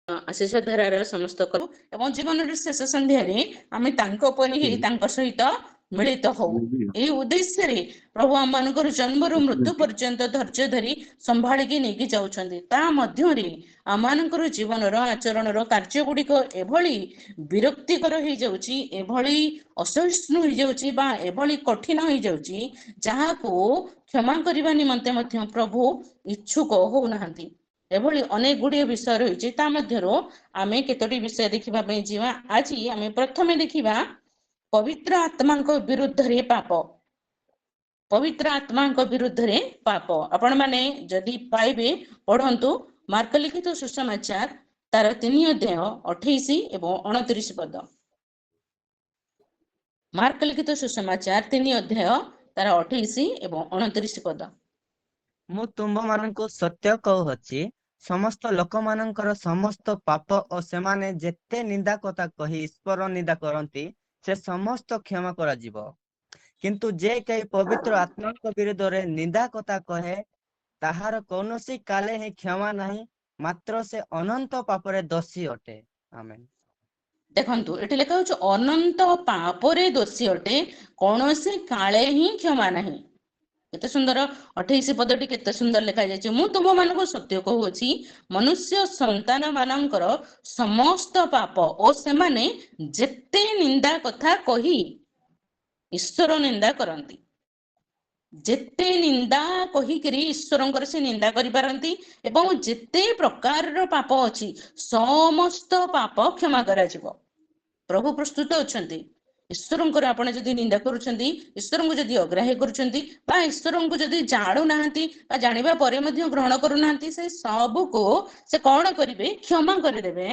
आशीष धारार समस्त करू एवं जीवन शेष संध्यारे आम सहित मिलित हो उद्देश्य रे प्रभु आम मान जन्म रु मृत्यु पर्यंत धैर्य धरी संभाळिकी नेकी जाउछन्ती ता मध्यरे आम मानकर जीवनर आचरणर कार्य गुड़िक एभली विरक्तिकर हो जाउछि एभली असहिष्णु हो जाउछि बा एभली कठिन हो जाउछि जहाको क्षमा करबा निमंते मध्य प्रभु इच्छुक हो नाहंती एभली अनेक गुड़िए विषय रही आमे केतोटी विषय देखा जीवा आज आम प्रथमे देखा पवित्र आत्मा विरुद्ध रे पाप पवित्र आत्मा विरुद्ध रे पाप आपण माने जदि पाइबे पढ़ंतु मार्क लिखित सुसमाचार तार 3 अध्याय 28 एवं 29 पद मार्क लिखित सुसमाचार 3 अध्याय तार 28 एवं 29 पद मु तुम माननको सत्य कहूछि समस्त लोक मानकर समस्त पाप और सेमाने जेते निंदा कथा कही ईश्वर निंदा करती से समस्त क्षमा करा जीवो किंतु जे कई पवित्र आत्मा विरुद्ध रे निंदा कथा कहे ताहार कौनसी काले ही क्षमा नहीं मात्र से अनंत पापरे दोषी अटे आमेन देखंतु एठी लेखा होछ अनंत पापरे दोषी अटे कौनसी काले ही क्षमा नहीं केते सुंदर 28 पदटी केते सुंदर लिखा जायछि मु तुम मानको सत्य कहूछि मनुष्य संतान मानकर समस्त पाप ओ सेमाने जेते निंदा कथा कही ईश्वर निंदा करंती जेते निंदा कहिकरी ईश्वरंकर से निंदा करि पारंती एवं जेते प्रकार पाप अछि समस्त पाप क्षमा करा जिवो प्रभु प्रस्तुत अछंती ईश्वर आपण जदि निंदा करुछंती ईश्वर को जदि अग्राह्य करुछंती बा ईश्वर को जदि जाणु नाहंती बा जानिबा परे मध्ये ग्रहण करू नाहंती से सब को से कोन करिवे क्षमा करि देबे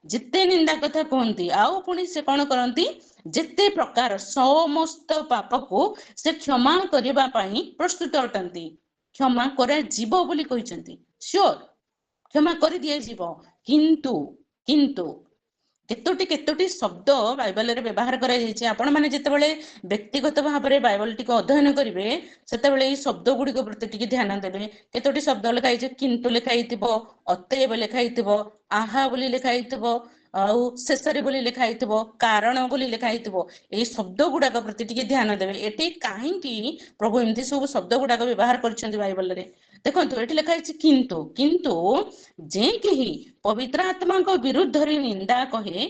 जिते निंदा कथा कहंती आउ पुनी से कोन करंती जिते प्रकार समस्त पाप को से क्षमा करबा पई प्रस्तुत अटंती क्षमा करा जीव बोली कहिसंती श्योर क्षमा करि दिया जीव किंतु किंतु केतोटी केतोटी शब्द बाइबल रे व्यवहार करा जायछि आपण माने जेतेबेले व्यक्तिगत भाव रे बाइबल टिको अध्ययन करिवे सेतेबेले ई शब्द गुडी को प्रति टिके ध्यान देबे केतोटी शब्द लिखाइ छै किंतु लिखाइ थिबो अतएव लिखाइ थिबो आहा बोली लिखाइ थिबो आउ शेषरे बोली लिखाइ थिबो कारण बोली लिखाइ थिबो ए शब्द गुडा को प्रति टिके ध्यान देबे एटी काहे कि प्रभु एमती सब शब्द गुडा को व्यवहार करछन्ती बाइबल रे देखंतु एटी लिखाइ छै किंतु किंतु जे केही पवित्र आत्मा को विरुद्ध रे निंदा कहे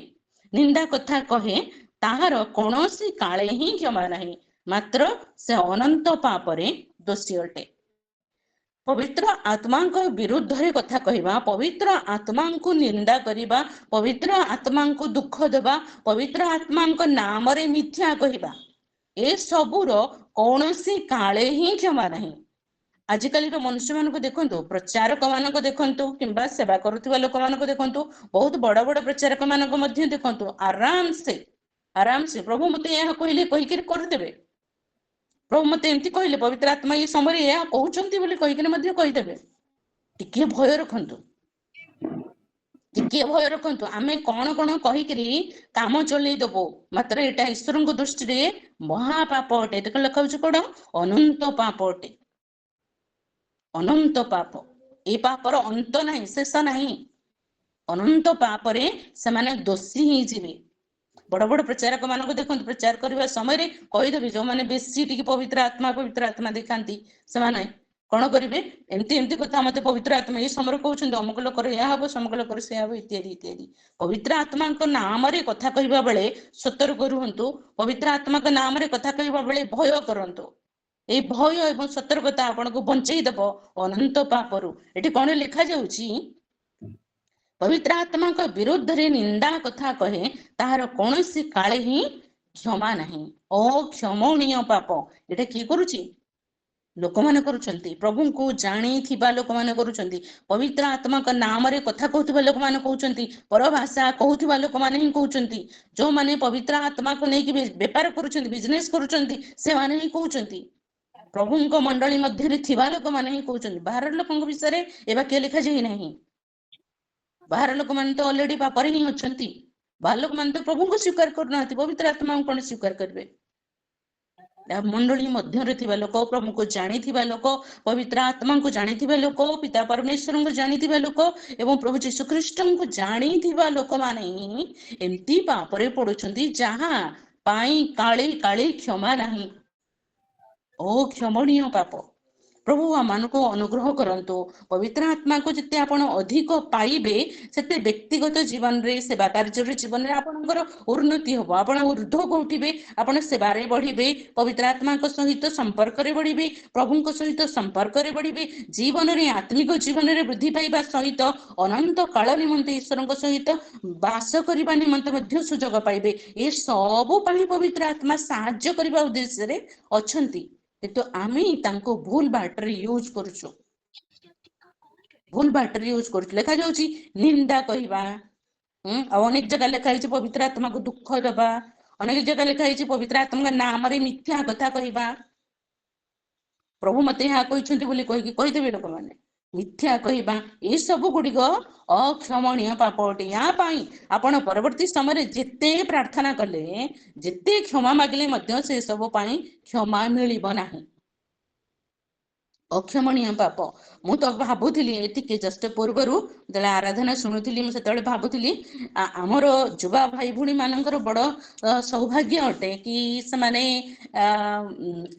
निंदा कथा कहे ताहार कौनसी काले ही क्षमा नहीं मात्र से अनंत पापरे दोषी अटे पवित्र आत्मा को विरुद्ध रे कथा कहवा पवित्र आत्मा को निंदा करिबा पवित्र आत्मा को दुख देबा पवित्र आत्मा को नाम रे मिथ्या कहवा ए सबुर कौनसी काले ही क्षमा नहीं आजिकल मनुष्य मान देखु प्रचारक मान देखु कि सेवा करुवा लोक मान देखु बहुत बड़ बड़ प्रचारक मान देखु आराम से प्रभु मत यह कहले कहीकि करदे प्रभु मत एमती कहले पवित्र आत्मा ये समय यह कहते कहीदेवे टिके भय रखु टिके भय रखु आम कौन कौन कहीकि काम चलईदेबू मात्र यहाँ ईश्वर दृष्टि महापाप अटे देख लिखा कौन अनंत पाप अटे अनंत पाप ए पापर अंत नहीं शेष नहीं अनंत पापरे से दोषी ही जीवे बड़ बड़ प्रचारक मान देखते प्रचार करने समय कहीदेवी जो मैंने बेसी टी पवित्र आत्मा दिखाती से कौन करेंगे एमती एमती कथा मत पवित्र आत्मा ये समय कहते अमुक लोकर यह हम समुक लोकर से हम इत्यादि इत्यादि पवित्र आत्मा नाम कथा कहवा बेले सतर्क रुहतु पवित्र आत्मा नाम कथा कहवा बेले भय करंतु ए भय एवं सतर्कता आपण को बंचईदेव अनंत पापरु एटी कौन लिखा जाउची पवित्र आत्मा का विरुद्ध रे निंदा कथा कहे ताहार कौनसी काले ही क्षमा नहीं अक्षमणीय पाप एटा की करूची लोक माने करूचंती प्रभु को जानी थिबा लोक माने करूचंती पवित्र आत्मा का नाम रे कथा कहउथिबा लोक माने कहउचंती पर भाषा कहउथिबा लोक माने ही कहउचंती जो माने पवित्र आत्मा को नेकी व्यापार करूचंती बिजनेस करूचंती से माने ही कहउचंती प्रभु मंडली मध्य थिबा लोक माने ही कहउचंती बाहर लोकन विषय रे ए वाक्य लिखा जाई नहीं बाहर लोक माने तो ऑलरेडी पापर ही अछंती बाहर लोक माने तो प्रभु को स्वीकार करना पवित्र आत्मा को कोन स्वीकार करबे मंडली मध्य थिबा लोक, प्रभु को जानिथिबा लोक, पवित्र आत्मा को जानिथिबा लोक, पिता परमेश्वर को जानिथिबा लोक एवं प्रभु यीशु ख्रीष्ट को जानिथिबा लोक माने ही एमती पापरे पडुछंती जहां पाई काले काले क्षमा नहीं। ओ क्षमणीय पाप प्रभु आमान को अनुग्रह करंतु। पवित्र आत्मा को जिते आपण अधिक पाइबे सेते व्यक्तिगत जीवन रे, सेवा कार्य जीवन रे आपणकर उन्नति हो, आपण ऊर्ध्व को उठिबे, आपण सेवारे बढ़िबे, पवित्र आत्मा को सहित संपर्क रे बढ़िबे, प्रभु को सहित संपर्क रे बढ़िबे, जीवन रे आत्मिक जीवन रे वृद्धि पाइबा सहित अनंत काल निमंते ईश्वर सहित वास करबा निमंते मध्य सुजोग पाइबे। ए सब पाई पवित्र आत्मा साहाय्य करबा उद्देश्य रे अछंती, तो आमे तांको भूल बाटरे यूज करूछु, भूल बाटरे यूज करूछु। लेखा जाउची निंदा कहिबा, अनेक जगह लिखा है पवित्र आत्मा को दुख दबा, अनेक जगह लिखा है पवित्र आत्मा का नाम रे मिथ्या कथा कहबा। प्रभु मते यहाँ कहते बोली कहीदेवे लोक मैंने मिथ्या कहबा, ये सब गुड़िक अक्षमणीय पाप अटे। या पाई आपण परवर्ती समय जेते प्रार्थना कले, जेते क्षमा मागिले मध्य से सब पाई क्षमा मिलिब नाही। अक्षमणीय पाप मु तो भाबुथिली एतिके जस्ट पूर्वरु जले आराधना शुणुथिली, मु सेतले भाबुथिली हमर युवा भाई भुणी मानकर बड़ सौभाग्य अटे कि से माने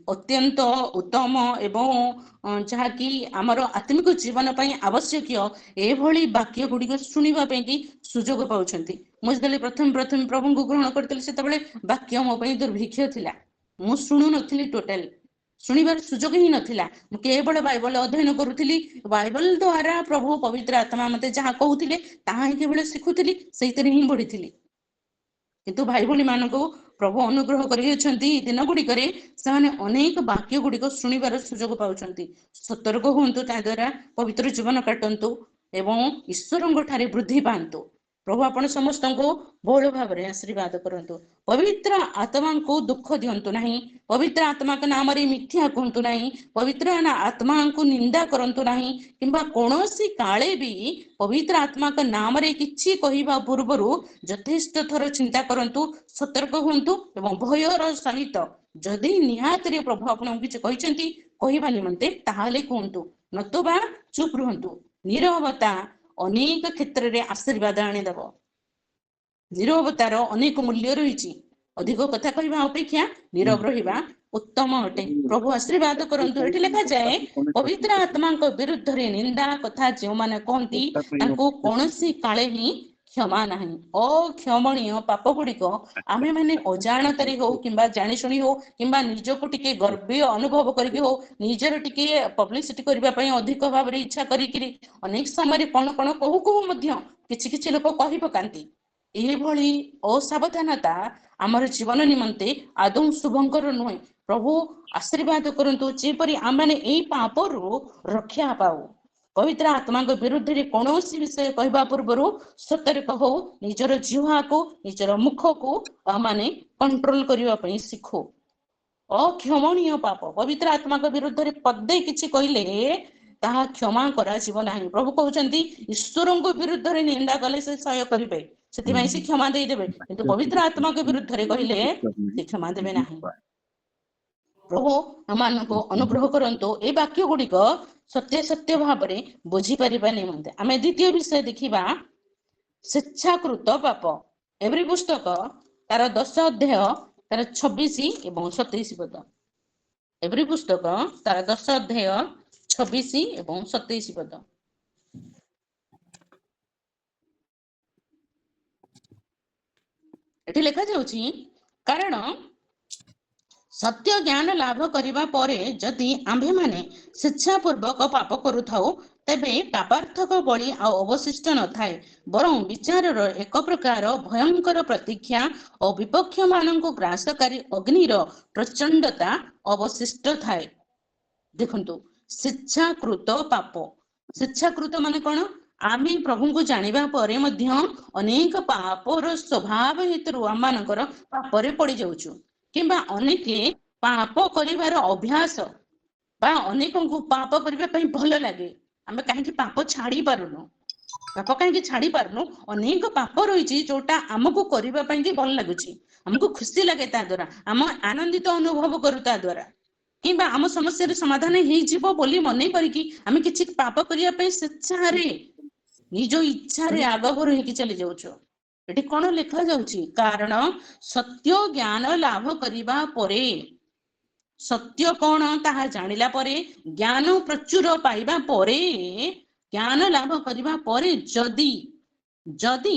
अत्यंत उत्तम एवं जहा कि हमर आत्मिक जीवन पई आवश्यक एभली वाक्य गुडी शुनिबा पई कि सुजोग पाउछंती। मु जले प्रथम प्रथम प्रभु को ग्रहण करतले सेतबेले वाक्य मो पई दुर्भिक्ष थिला, मु शुणु नथिली, टोटल शुणिबार सुजोग ही नथिला। मु केवल बाइबल अध्ययन करूथिली, बाइबल द्वारा प्रभु पवित्र आत्मा मते जहा कहूथिले ताहा ही केवल सिखुथिली, सेहितरे ही बढ़िथिली। किंतु भाई भौणी मानकु प्रभु अनुग्रह करियछंती, दिन गुड़िकरे सेमाने अनेक वाक्य गुड़िक शुणिबार सुजोग पाउछंती। सतर्क हुंतु, ता द्वारा पवित्र जीवन काटंतु एवं ईश्वरंग ठारे वृद्धि पांतु। प्रभु आपण समस्त को बहुल भाव में आशीर्वाद करंतु। पवित्र आत्मा को दुख दिंतु नहीं, पवित्र आत्मा के नाम रे मिथ्या कहतु नहीं, पवित्र आत्मा को निंदा करंतु नहीं, किंबा कौनसी काले भी पवित्र आत्मा के नाम रे किछि कहिबा पूर्वरु यथेष्ट थर चिंता करंतु, सतर्क हुंतु एवं भयर सहित जदि निहात रे प्रभु आपण किछि कहिसंती कहिबा निमंते ताहाले कहंतु, नतुबा चुप रहंतु। नीरवता अनेक क्षेत्र रे आशीर्वाद आनी देव। नीरवतार अनेक मूल्य रही, अधिक कथा कहवा अपेक्षा नीरव रहिबा उत्तम अटे। प्रभु आशीर्वाद करंतु। एठी लिखा जाए पवित्र आत्मा को विरुद्ध रे निंदा कथा जो माने कहंती तांको कोनोसी काले ही क्षमा नहीं। अक्षमणीय पाप गुड़िक आमे माने अजाणतारे हो किंबा जानि शुणी हो किंबा निजको टिके गर्व अनुभव करके हो, निजर टिके पब्लिसिटी करबा पई अधिक भाव रे इच्छा करिकरी अनेक समय कोन कोन कहू कहू मध्य किछि किछि लोक कहि पकांती। एही भली असावधानता आमर जीवन निमंते आदौ शुभंकर नुहे। प्रभु आशीर्वाद करंतु जेपरि आमने एही पापरु रक्षा पाऊ। पवित्र आत्मा के विरुद्ध रे कौनसी विषय कहबा पूर्वरु सतर्क हो, निजर जिह्वा को निजर मुख को आमने कंट्रोल करबा पई सिखो। अक्षमणीय पाप पवित्र आत्मा के विरुद्ध रे पदे किछि कहिले ताहा क्षमा करा जीव नाही। प्रभु कहउचंती ईश्वर को विरुद्ध रे निंदा कले से सहाय करिबे, सेति से क्षमा दे देबे, किंतु पवित्र आत्मा के विरुद्ध रे कहिले से क्षमा देबे नाही। प्रभु आमान को अनुग्रह करंतु। ए वाक्य गुड़िक सत्य सत्य भाव में बुझी पारिबा निमंते आमे द्वितीय विषय देखिबा स्वेच्छाकृत पाप। एवरी पुस्तक तार 10 अध्याय तार 26 एवं 27 पद। एवरी पुस्तक तार 10 अध्याय 26 एवं 27 पद। एठी लिखा जाउची, कारण सत्य ज्ञान लाभ करिबा परे जदि आम्भे माने स्वेच्छापूर्वक पाप करुथाउ तेबे पापार्थक बलि आ अवशिष्ट न थाए, बरं विचारर एक प्रकार भयंकर प्रतीक्षा और विपक्ष मानक ग्रासकारी अग्निर प्रचंडता अवशिष्ट थाए। देखंतु स्वेच्छाकृत पाप, स्वेच्छाकृत माने कोन? आमे प्रभु को जानिबा परे मध्य अनेक पापर स्वभाव हेतु आमानकर पापरे पड़ी जाउछु, किंबा अनेक पाप करिवार अभ्यास बा अनेक को पाप करिबा पई भल लागे, आमे काहे पाप छाड़ी पारुनो। ପାପ କାହିଁକି ଛାଡି ପାରୁନୁ? ଅନେକ ପାପ ରହିଛି ଯୋଉଟା ଆମକୁ କରିବା ପାଇଁ କି ଭଲ ଲାଗୁଛି, ଆମକୁ ଖୁସି ଲାଗେ ତା ଦ୍ଵାରା, ଆମ ଆନନ୍ଦିତ ଅନୁଭବ କରୁ ତା ଦ୍ଵାରା, କିମ୍ବା ଆମ ସମସ୍ୟାର ସମାଧାନ ହେଇଯିବ ବୋଲି ମନେ କରିକି ଆମେ କିଛି ପାପ କରିବା ପାଇଁ ସ୍ୱେଚ୍ଛାରେ ନିଜ ଇଚ୍ଛାରେ ଆଗଭର ହେଇକି ଚାଲି ଯାଉଛୁ। ଏଠି କଣ ଲେଖା ଯାଉଛି? କାରଣ ସତ୍ୟ ଜ୍ଞାନ ଲାଭ କରିବା ପରେ, ସତ୍ୟ କଣ ତାହା ଜାଣିଲା ପରେ, ଜ୍ଞାନ ପ୍ରଚୁର ପାଇବା ପରେ, ଜ୍ଞାନ ଲାଭ କରିବା ପରେ ଯଦି ଯଦି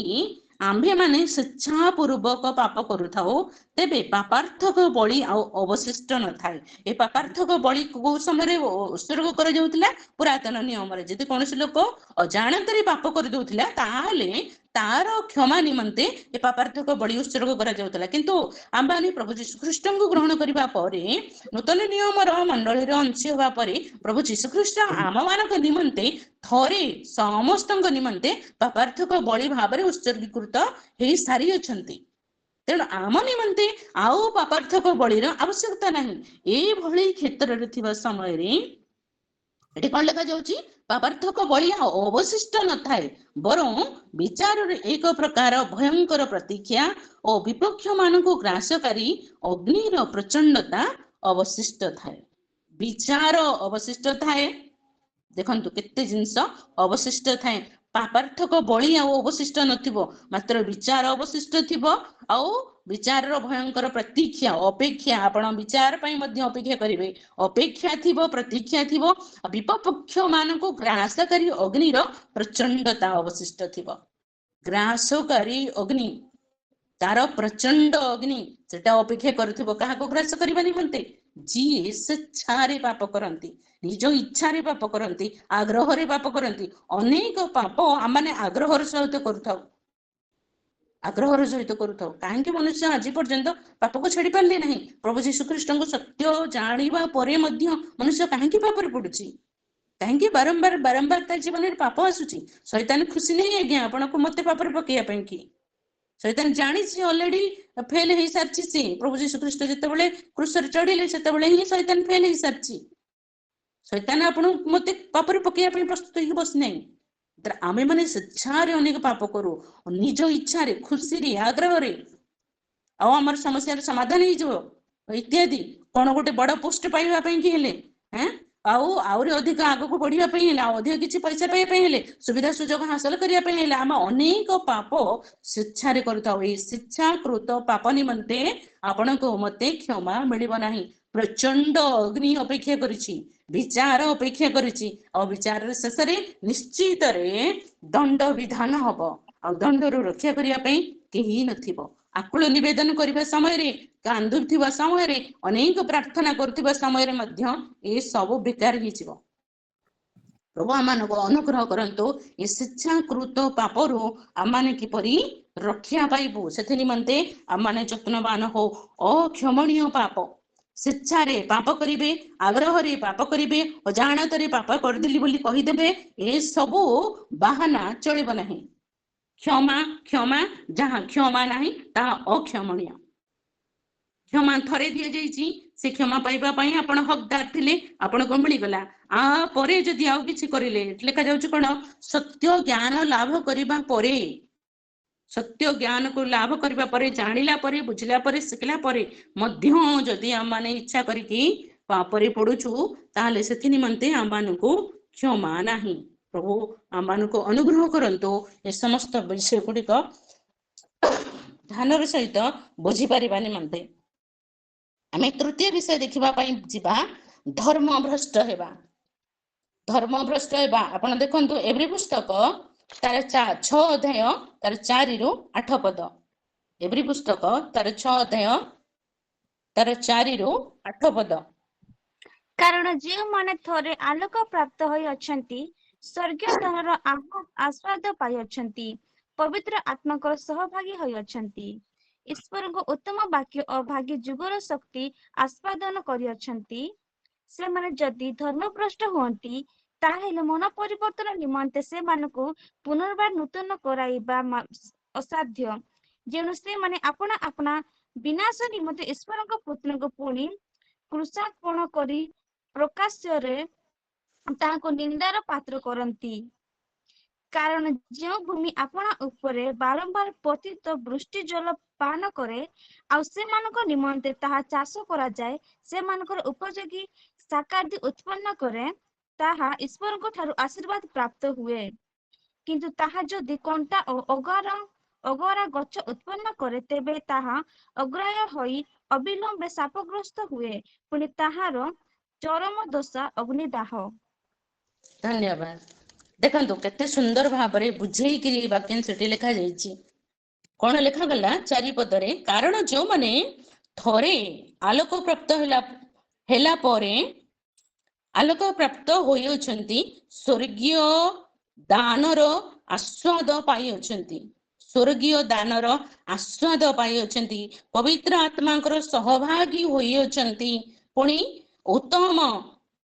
ଆମ୍ଭେମାନେ ସ୍ୱେଚ୍ଛାପୂର୍ବକ ପାପ କରୁଥାଉ, ତେବେ ପାପାର୍ଥକ ବଳି ଆଉ ଅବଶିଷ୍ଟ ନଥାଏ। ଏ ପାପାର୍ଥକ ବଳି କୋଉ ସମୟରେ ଉତ୍ସର୍ଗ କରାଯାଉଥିଲା? ପୁରାତନ ନିୟମରେ ଯଦି କୌଣସି ଲୋକ ଅଜାଣତରେ ପାପ କରିଦଉଥିଲା, ତାହେଲେ ତାର କ୍ଷମା ନିମନ୍ତେ ଏ ପାପାର୍ଥକ ବଳି ଉତ୍ସର୍ଗ କରାଯାଉଥିଲା। କିନ୍ତୁ ଆମ୍ଭେମାନେ ପ୍ରଭୁ ଯୀଶୁଖ୍ରୀଷ୍ଟଙ୍କୁ ଗ୍ରହଣ କରିବା ପରେ, ନୂତନ ନିୟମର ମଣ୍ଡଳୀର ଅଂଶ ହେବା ପରେ, ପ୍ରଭୁ ଯୀଶୁଖ୍ରୀଷ୍ଟ ଆମମାନଙ୍କ ନିମନ୍ତେ ଥରେ ସମସ୍ତଙ୍କ ନିମନ୍ତେ ପାପାର୍ଥକ ବଳି ଭାବରେ ଉତ୍ସର୍ଗୀକୃତ ହେଇ ସାରିଅଛନ୍ତି। ତେଣୁ ଆମ ନିମନ୍ତେ ଆଉ ପାପାର୍ଥକ ବଳିର ଆବଶ୍ୟକତା ନାହିଁ। ଏଇଭଳି କ୍ଷେତ୍ରରେ ଥିବା ସମୟରେ ଏଠି କଣ ଲେଖାଯାଉଛି? ପାପାର୍ଥକ ବଳି ଆଉ ଅବଶିଷ୍ଟ ନଥାଏ, ବରଂ ବିଚାରରେ ଏକ ପ୍ରକାର ଭୟଙ୍କର ପ୍ରତୀକ୍ଷା ଓ ବିପକ୍ଷ ମାନଙ୍କୁ ଗ୍ରାସକାରୀ ଅଗ୍ନିର ପ୍ରଚଣ୍ଡତା ଅବଶିଷ୍ଟ ଥାଏ। ବିଚାର ଅବଶିଷ୍ଟ ଥାଏ। ଦେଖନ୍ତୁ କେତେ ଜିନିଷ ଅବଶିଷ୍ଟ ଥାଏ। ପାପାର୍ଥକ ବଳି ଆଉ ଅବଶିଷ୍ଟ ନଥିବ, ମାତ୍ର ବିଚାର ଅବଶିଷ୍ଟ ଥିବ। ଆଉ ବିଚାରର ଭୟଙ୍କର ପ୍ରତୀକ୍ଷା, ଅପେକ୍ଷା, ଆପଣ ବିଚାର ପାଇଁ ମଧ୍ୟ ଅପେକ୍ଷା କରିବେ। ଅପେକ୍ଷା ଥିବ, ପ୍ରତୀକ୍ଷା ଥିବ। ବିପକ୍ଷ ମାନଙ୍କୁ ଗ୍ରାସକାରୀ ଅଗ୍ନିର ପ୍ରଚଣ୍ଡତା ଅବଶିଷ୍ଟ ଥିବ। ଗ୍ରାସକାରୀ ଅଗ୍ନି, ତାର ପ୍ରଚଣ୍ଡ ଅଗ୍ନି ସେଟା ଅପେକ୍ଷା କରୁଥିବ କାହାକୁ ଗ୍ରାସ କରିବା ନିମନ୍ତେ? ଯିଏ ସ୍ୱେଚ୍ଛାରେ ପାପ କରନ୍ତି, ନିଜ ଇଚ୍ଛାରେ ପାପ କରନ୍ତି, ଆଗ୍ରହରେ ପାପ କରନ୍ତି। ଅନେକ ପାପ ଆମମାନେ ଆଗ୍ରହର ସହିତ କରୁଥାଉ, ଆଗ୍ରହର ସହିତ କରୁଥାଉ। କାହିଁକି ମନୁଷ୍ୟ ଆଜି ପର୍ଯ୍ୟନ୍ତ ପାପକୁ ଛାଡି ପାରିଲେ ନାହିଁ? ପ୍ରଭୁ ଯୀଶୁଖ୍ରୀଷ୍ଟଙ୍କୁ ସତ୍ୟ ଜାଣିବା ପରେ ମଧ୍ୟ ମନୁଷ୍ୟ କାହିଁକି ପାପରେ ପଡୁଛି? କାହିଁକି ବାରମ୍ବାର ବାରମ୍ବାର ତା ଜୀବନରେ ପାପ ଆସୁଛି? ଶୈତାନ ଖୁସି ନାହିଁ ଆଜ୍ଞା ଆପଣଙ୍କୁ ମତେ ପାପରେ ପକେଇବା ପାଇଁ କି। ଶୈତାନ ଜାଣିଛି ଅଲରେଡି ଫେଲ ହେଇସାରିଛି। ସେ ପ୍ରଭୁ ଯୀଶୁଖ୍ରୀଷ୍ଟ ଯେତେବେଳେ କ୍ରୁଶରେ ଚଢିଲେ, ସେତେବେଳେ ହିଁ ଶୈତାନ ଫେଲ ହେଇସାରିଛି। ଶୈତାନ ଆପଣଙ୍କୁ ମତେ ପାପରେ ପକେଇବା ପାଇଁ ପ୍ରସ୍ତୁତ ହେଇକି ବସିନାହିଁ। ଆମେ ମାନେ ସ୍ୱେଚ୍ଛାରେ ଅନେକ ପାପ କରୁ, ନିଜ ଇଚ୍ଛାରେ, ଖୁସିରେ, ଆଗ୍ରହରେ। ଆଉ ଆମର ସମସ୍ୟାର ସମାଧାନ ହେଇଯିବ ଇତ୍ୟାଦି। କଣ ଗୋଟେ ବଡ ପୋଷ୍ଟ ପାଇବା ପାଇଁ କି ହେଲେ, ଆଉ ଆହୁରି ଅଧିକ ଆଗକୁ ବଢିବା ପାଇଁ ହେଲେ, ଆଉ ଅଧିକ କିଛି ପଇସା ପାଇବା ପାଇଁ ହେଲେ, ସୁବିଧା ସୁଯୋଗ ହାସଲ କରିବା ପାଇଁ ହେଲେ, ଆମେ ଅନେକ ପାପ ସ୍ୱେଚ୍ଛାରେ କରୁଥାଉ। ଏଇ ସ୍ୱେଚ୍ଛାକୃତ ପାପ ନିମନ୍ତେ ଆପଣଙ୍କୁ ମତେ କ୍ଷମା ମିଳିବ ନାହିଁ। ପ୍ରଚଣ୍ଡ ଅଗ୍ନି ଅପେକ୍ଷା କରିଛି, ବିଚାର ଅପେକ୍ଷା କରିଛି। ଆଉ ବିଚାରର ଶେଷରେ ନିଶ୍ଚିତରେ ଦଣ୍ଡ ବିଧାନ ହବ, ଆଉ ଦଣ୍ଡରୁ ରକ୍ଷା କରିବା ପାଇଁ କେହି ନଥିବ। ଆକୁଳ ନିବେଦନ କରିବା ସମୟରେ, କାନ୍ଦୁଥିବା ସମୟରେ, ଅନେକ ପ୍ରାର୍ଥନା କରୁଥିବା ସମୟରେ ମଧ୍ୟ ଏ ସବୁ ବେକାର ହେଇଯିବ। ପ୍ରଭୁ ଆମମାନଙ୍କୁ ଅନୁଗ୍ରହ କରନ୍ତୁ। ଏ ସ୍ୱେଚ୍ଛାକୃତ ପାପରୁ ଆମମାନେ କିପରି ରକ୍ଷା ପାଇବୁ, ସେଥି ନିମନ୍ତେ ଆମମାନେ ଯତ୍ନବାନ ହଉ। ଅକ୍ଷମଣୀୟ ପାପ, ସ୍ୱେଚ୍ଛାରେ ପାପ କରିବେ, ଆଗ୍ରହରେ ପାପ କରିବେ, ଅଜାଣତରେ ପାପ କରିଦେଲି ବୋଲି କହିଦେବେ, ଏସବୁ ବାହାନା ଚଳିବ ନାହିଁ। କ୍ଷମା କ୍ଷମା, ଯାହା କ୍ଷମା ନାହିଁ ତାହା ଅକ୍ଷମଣୀୟ। କ୍ଷମା ଥରେ ଦିଆଯାଇଛି, ସେ କ୍ଷମା ପାଇବା ପାଇଁ ଆପଣ ହକଦାର ଥିଲେ, ଆପଣଙ୍କୁ ମିଳିଗଲା। ଆ ପରେ ଯଦି ଆଉ କିଛି କରିଲେ, ଲେଖାଯାଉଛି କଣ? ସତ୍ୟ ଜ୍ଞାନ ଲାଭ କରିବା ପରେ, ସତ୍ୟ ଜ୍ଞାନକୁ ଲାଭ କରିବା ପରେ, ଜାଣିଲା ପରେ, ବୁଝିଲା ପରେ, ଶିଖିଲା ପରେ ମଧ୍ୟ ଯଦି ଆମମାନେ ଇଚ୍ଛା କରିକି ପାପରେ ପଡୁଛୁ, ତାହେଲେ ସେଥି ନିମନ୍ତେ ଆମମାନଙ୍କୁ କ୍ଷମା ନାହିଁ। ପ୍ରଭୁ ଆମମାନଙ୍କୁ ଅନୁଗ୍ରହ କରନ୍ତୁ ଏ ସମସ୍ତ ବିଷୟ ଗୁଡିକ ଧ୍ୟାନର ସହିତ ବୁଝିପାରିବା ନିମନ୍ତେ। ଆମେ ତୃତୀୟ ବିଷୟ ଦେଖିବା ପାଇଁ ଯିବା, ଧର୍ମ ଭ୍ରଷ୍ଟ ହେବା। ଧର୍ମ ଭ୍ରଷ୍ଟ ହେବା, ଆପଣ ଦେଖନ୍ତୁ ଏଭ୍ରି ପୁସ୍ତକ ତାର 6 ଅଧ୍ୟାୟ ତାର 4 ରୁ 8 ପଦ। ଏଭ୍ରି ପୁସ୍ତକ ତାର 6 ଅଧ୍ୟାୟ ତାର 4 ରୁ 8 ପଦ। କାରଣ ଯେଉଁମାନେ ଥରେ ଆଲୋକ ପ୍ରାପ୍ତ ହୋଇଅଛନ୍ତି, ସ୍ୱର୍ଗୀୟ ଧନର ଆସ୍ୱାଦ ପାଇଅଛନ୍ତି, ପବିତ୍ର ଆତ୍ମାଙ୍କର ସହଭାଗୀ ହୋଇଅଛନ୍ତି, ଈଶ୍ୱରଙ୍କ ଉତ୍ତମ ବାକ୍ୟ ଓ ଭାଗୀ ଯୁଗର ଶକ୍ତି ଆସ୍ୱାଦନ କରିଅଛନ୍ତି, ସେମାନେ ଯଦି ଧର୍ମଭ୍ରଷ୍ଟ ହୁଅନ୍ତି, ତାହେଲେ ମନ ପରିବର୍ତ୍ତନ ନିମନ୍ତେ ସେମାନଙ୍କୁ ପୁନର୍ବାର ନୂତନ କରାଇବା ଅସାଧ୍ୟ। ଯେଣୁ ସେମାନେ ଆପଣା ଆପଣା ବିନାଶ ନିମନ୍ତେ ଈଶ୍ୱରଙ୍କ ପୁତ୍ରଙ୍କୁ ପୁଣି କୃଷାର୍ପଣ କରି ପ୍ରକାଶ୍ୟରେ ତାହାକୁ ନିନ୍ଦାର ପାତ୍ର କରନ୍ତି। କାରଣ ଯେଉଁ ଭୂମି ଆପଣା ଉପରେ ବାରମ୍ବାର ପତିତ ବୃଷ୍ଟି ଜଳ ପାନ କରେ ଆଉ ସେମାନଙ୍କ ନିମନ୍ତେ ତାହା ଚାଷ କରାଯାଏ, ସେମାନଙ୍କର ଉପଯୋଗୀ ସାକାର୍ଦି ଉତ୍ପନ୍ନ କରେ, ତାହା ଈଶ୍ୱରଙ୍କ ଠାରୁ ଆଶୀର୍ବାଦ ପ୍ରାପ୍ତ ହୁଏ। କିନ୍ତୁ ତାହା ଯଦି କଣ୍ଟା ଓ ଅଗରା ଗଛ ଉତ୍ପନ୍ନ କରେ, ତେବେ ତାହା ଅଗ୍ରାହ୍ୟ ହୋଇ ଅବିଳମ୍ବେ ଶାପଗ୍ରସ୍ତ ହୁଏ, ପୁଣି ତାହାର ଚରମ ଦଶା ଅଗ୍ନିଦାହ। ଧନ୍ୟବାଦ। ଦେଖନ୍ତୁ କେତେ ସୁନ୍ଦର ଭାବରେ ବୁଝେଇକିରି ବାକ୍ୟାଂଶଟି ଲେଖାଯାଇଛି। କଣ ଲେଖାଗଲା ଚାରିପଦରେ? କାରଣ ଯେଉଁମାନେ ଥରେ ଆଲୋକ ପ୍ରାପ୍ତ ହେଲା ପରେ ଆଲୋକ ପ୍ରାପ୍ତ ହୋଇଅଛନ୍ତି, ସ୍ୱର୍ଗୀୟ ଦାନର ଆସ୍ୱାଦ ପାଇଅଛନ୍ତି, ସ୍ୱର୍ଗୀୟ ଦାନର ଆସ୍ୱାଦ ପାଇଅଛନ୍ତି, ପବିତ୍ର ଆତ୍ମାଙ୍କର ସହଭାଗୀ ହୋଇଅଛନ୍ତି, ପୁଣି ଉତ୍ତମ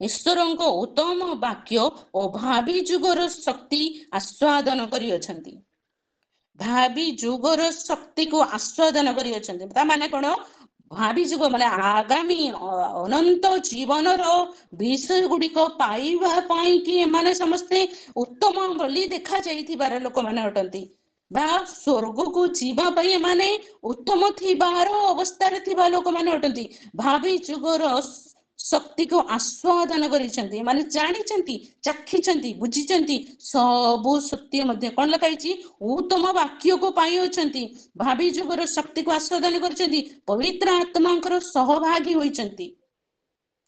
ଈଶ୍ୱରଙ୍କ ଉତ୍ତମ ବାକ୍ୟ ଓ ଭାବି ଯୁଗର ଶକ୍ତି ଆସ୍ୱାଦନ କରିଅଛନ୍ତି। ଭାବି ଯୁଗର ଶକ୍ତିକୁ ଆସ୍ୱାଦନ କରିଅଛନ୍ତି। ତା ମାନେ କଣ? ଭାବି ଯୁଗ ମାନେ ଆଗାମୀ ଅନନ୍ତ ଜୀବନର ବିଷୟ ଗୁଡିକ ପାଇବା ପାଇଁ କି ଏମାନେ ସମସ୍ତେ ଉତ୍ତମ ବୋଲି ଦେଖାଯାଇଥିବାର ଲୋକମାନେ ଅଟନ୍ତି, ବା ସ୍ୱର୍ଗକୁ ଯିବା ପାଇଁ ଏମାନେ ଉତ୍ତମ ଥିବାର ଅବସ୍ଥାରେ ଥିବା ଲୋକମାନେ ଅଟନ୍ତି। ଭାବି ଯୁଗର ଶକ୍ତିକୁ ଆସ୍ୱାଦନ କରିଛନ୍ତି, ମାନେ ଜାଣିଛନ୍ତି, ଚାଖିଛନ୍ତି, ବୁଝିଛନ୍ତି, ସବୁ ସତ୍ୟ ମଧ୍ୟ କଣ ଲେଖା ହେଇଛି? ଉତ୍ତମ ବାକ୍ୟକୁ ପାଇଅଛନ୍ତି, ଭାବି ଯୁଗର ଶକ୍ତିକୁ ଆସ୍ୱାଦନ କରିଛନ୍ତି, ପବିତ୍ର ଆତ୍ମାଙ୍କର ସହଭାଗୀ ହୋଇଛନ୍ତି,